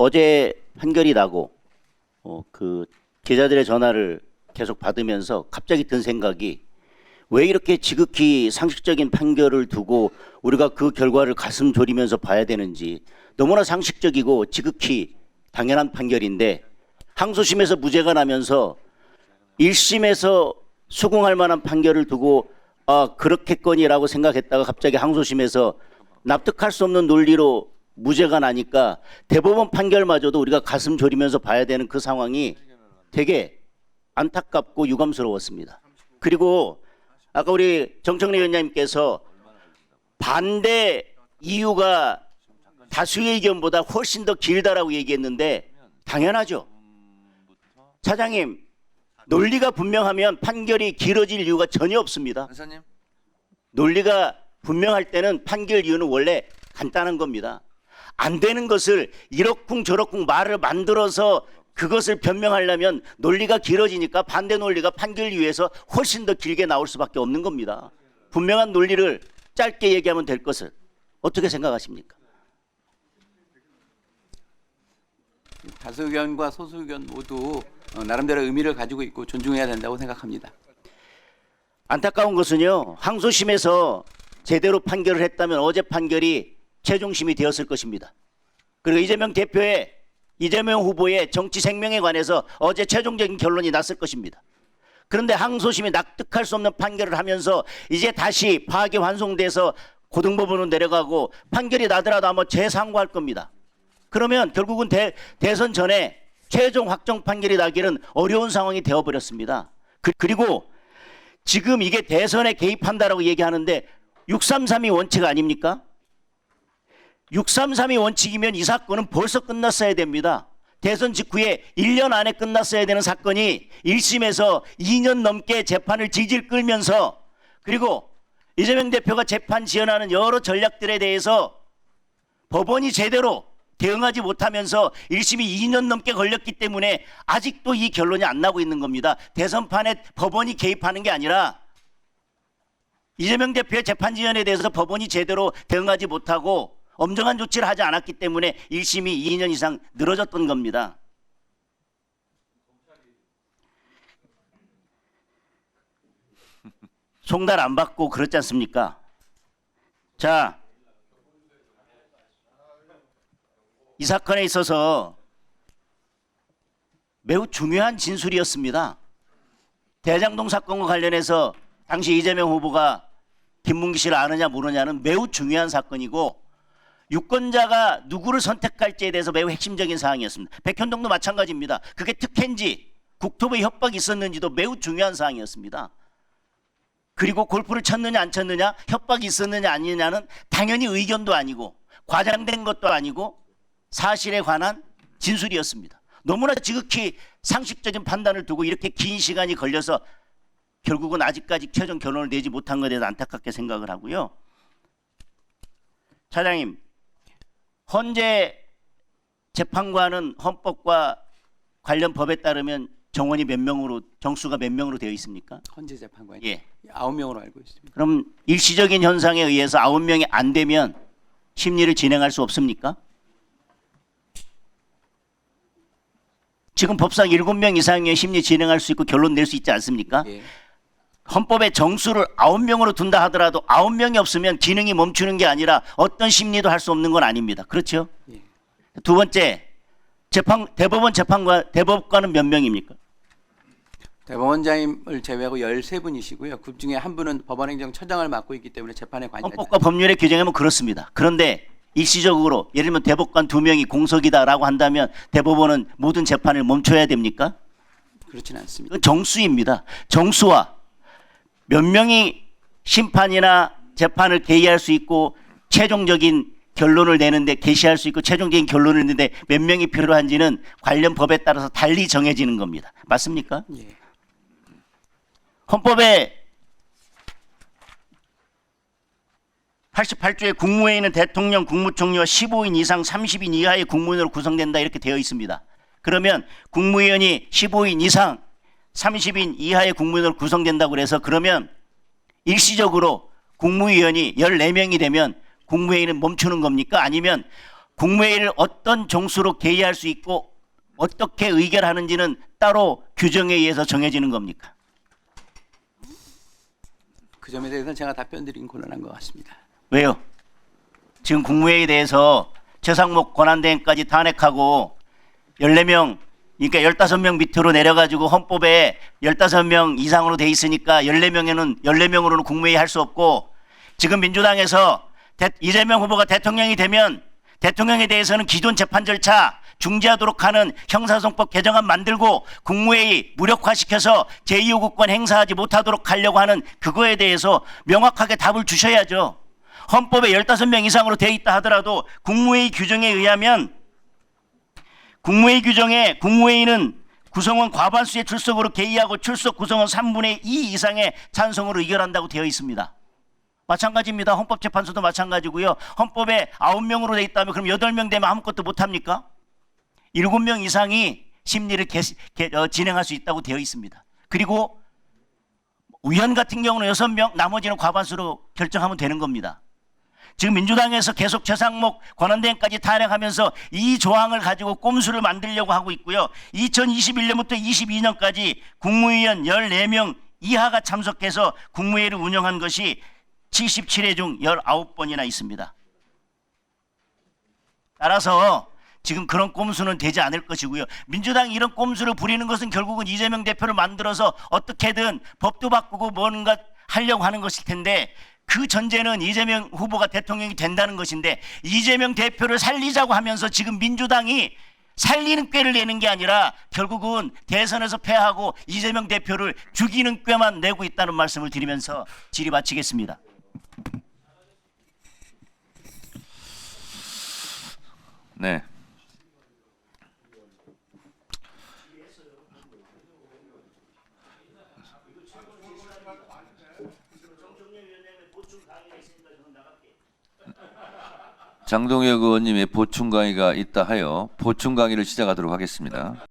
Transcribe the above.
어제 판결이 나고 그 기자들의 전화를 계속 받으면서 갑자기 든 생각이, 왜 이렇게 지극히 상식적인 판결을 두고 우리가 그 결과를 가슴 졸이면서 봐야 되는지. 너무나 상식적이고 지극히 당연한 판결인데 항소심에서 무죄가 나면서 1심에서 수긍할 만한 판결을 두고 그렇겠거니라고 생각했다가 갑자기 항소심에서 납득할 수 없는 논리로 무죄가 나니까 대법원 판결마저도 우리가 가슴 졸이면서 봐야 되는 그 상황이 되게 안타깝고 유감스러웠습니다. 그리고 아까 우리 정청래 위원장님께서 반대 이유가 다수의 의견보다 훨씬 더 길다라고 얘기했는데 당연하죠. 차장님, 논리가 분명하면 판결이 길어질 이유가 전혀 없습니다. 변호사님. 논리가 분명할 때는 판결 이유는 원래 간단한 겁니다. 안 되는 것을 이러쿵 저러쿵 말을 만들어서 그것을 변명하려면 논리가 길어지니까 반대 논리가 판결 이유에서 훨씬 더 길게 나올 수밖에 없는 겁니다. 분명한 논리를 짧게 얘기하면 될 것을 어떻게 생각하십니까? 다수 의견과 소수 의견 모두 나름대로 의미를 가지고 있고 존중해야 된다고 생각합니다. 안타까운 것은요, 항소심에서 제대로 판결을 했다면 어제 판결이 최종심이 되었을 것입니다. 그리고 이재명 후보의 정치 생명에 관해서 어제 최종적인 결론이 났을 것입니다. 그런데 항소심이 납득할 수 없는 판결을 하면서 이제 다시 파기환송돼서 고등법원으로 내려가고 판결이 나더라도 아마 재상고할 겁니다. 그러면 결국은 대선 전에 최종 확정 판결이 나기는 어려운 상황이 되어버렸습니다. 그리고 지금 이게 대선에 개입한다라고 얘기하는데 633이 원칙 아닙니까? 633이 원칙이면 이 사건은 벌써 끝났어야 됩니다. 대선 직후에 1년 안에 끝났어야 되는 사건이 1심에서 2년 넘게 재판을 질질 끌면서, 그리고 이재명 대표가 재판 지연하는 여러 전략들에 대해서 법원이 제대로 대응하지 못하면서 1심이 2년 넘게 걸렸기 때문에 아직도 이 결론이 안 나고 있는 겁니다. 대선판에 법원이 개입하는 게 아니라 이재명 대표의 재판 지연에 대해서 법원이 제대로 대응하지 못하고 엄정한 조치를 하지 않았기 때문에 1심이 2년 이상 늘어졌던 겁니다. 송달 안 받고 그렇지 않습니까? 자, 이 사건에 있어서 매우 중요한 진술이었습니다. 대장동 사건과 관련해서 당시 이재명 후보가 김문기 씨를 아느냐 모르냐는 매우 중요한 사건이고, 유권자가 누구를 선택할지에 대해서 매우 핵심적인 사항이었습니다. 백현동도 마찬가지입니다. 그게 특혜인지 국토부의 협박이 있었는지도 매우 중요한 사항이었습니다. 그리고 골프를 쳤느냐 안 쳤느냐, 협박이 있었느냐 아니냐는 당연히 의견도 아니고 과장된 것도 아니고 사실에 관한 진술이었습니다. 너무나 지극히 상식적인 판단을 두고 이렇게 긴 시간이 걸려서 결국은 아직까지 최종 결론을 내지 못한 것에 대해서 안타깝게 생각을 하고요. 차장님, 헌재 재판관은 헌법과 관련 법에 따르면 정원이 몇 명으로, 정수가 몇 명으로 되어 있습니까? 헌재 재판관이 예. 9명으로 알고 있습니다. 그럼 일시적인 현상에 의해서 9명이 안 되면 심리를 진행할 수 없습니까? 지금 법상 7명 이상의 심리 진행할 수 있고 결론 낼 수 있지 않습니까? 예. 헌법에 정수를 9명으로 둔다 하더라도 9명이 없으면 기능이 멈추는 게 아니라 어떤 심리도 할 수 없는 건 아닙니다. 그렇죠? 예. 두 번째, 대법관은 몇 명입니까? 대법원장님을 제외하고 13분이시고요. 그중에 한 분은 법원행정처장을 맡고 있기 때문에 재판에 관여하지 헌법과 법률의 규정에는 그렇습니다. 그런데 일시적으로 예를 들면 대법관 2명이 공석이다라고 한다면 대법원은 모든 재판을 멈춰야 됩니까? 그렇지는 않습니다. 그건 정수입니다. 정수와 몇 명이 심판이나 재판을 개의할 수 있고 최종적인 결론을 내는데 개시할 수 있고 최종적인 결론을 내는데 몇 명이 필요한지는 관련 법에 따라서 달리 정해지는 겁니다. 맞습니까? 예. 헌법에 88조에 국무회의는 대통령, 국무총리와 15인 이상 30인 이하의 국무위원으로 구성된다 이렇게 되어 있습니다. 그러면 국무위원이 15인 이상 30인 이하의 국무위원으로 구성된다고 그래서 그러면 일시적으로 국무위원이 14명이 되면 국무회의는 멈추는 겁니까? 아니면 국무회의를 어떤 종수로 개의할 수 있고 어떻게 의결하는지는 따로 규정에 의해서 정해지는 겁니까? 그 점에 대해서는 제가 답변드린 곤란한 것 같습니다. 왜요? 지금 국무회의에 대해서 최상목 권한대행까지 탄핵하고 14명, 그러니까 15명 밑으로 내려가지고 헌법에 15명 이상으로 돼 있으니까 14명으로는 국무회의 할 수 없고, 지금 민주당에서 이재명 후보가 대통령이 되면 대통령에 대해서는 기존 재판 절차 중지하도록 하는 형사소송법 개정안 만들고 국무회의 무력화시켜서 제2요구권 행사하지 못하도록 하려고 하는 그거에 대해서 명확하게 답을 주셔야죠. 헌법에 15명 이상으로 돼 있다 하더라도 국무회의 규정에 의하면 국무회의 규정에 국무회의는 구성원 과반수의 출석으로 개의하고 출석 구성원 3분의 2 이상의 찬성으로 의결한다고 되어 있습니다. 마찬가지입니다. 헌법재판소도 마찬가지고요. 헌법에 9명으로 돼 있다면 그럼 8명 되면 아무것도 못합니까? 7명 이상이 심리를 진행할 수 있다고 되어 있습니다. 그리고 위원 같은 경우는 6명, 나머지는 과반수로 결정하면 되는 겁니다. 지금 민주당에서 계속 최상목 권한대행까지 탄핵하면서 이 조항을 가지고 꼼수를 만들려고 하고 있고요. 2021년부터 22년까지 국무위원 14명 이하가 참석해서 국무회의를 운영한 것이 77회 중 19번이나 있습니다. 따라서 지금 그런 꼼수는 되지 않을 것이고요. 민주당이 이런 꼼수를 부리는 것은 결국은 이재명 대표를 만들어서 어떻게든 법도 바꾸고 뭔가 하려고 하는 것일 텐데, 그 전제는 이재명 후보가 대통령이 된다는 것인데, 이재명 대표를 살리자고 하면서 지금 민주당이 살리는 꾀를 내는 게 아니라 결국은 대선에서 패하고 이재명 대표를 죽이는 꾀만 내고 있다는 말씀을 드리면서 질의 마치겠습니다. 네. 장동혁 의원님의 보충 강의가 있다 하여 보충 강의를 시작하도록 하겠습니다.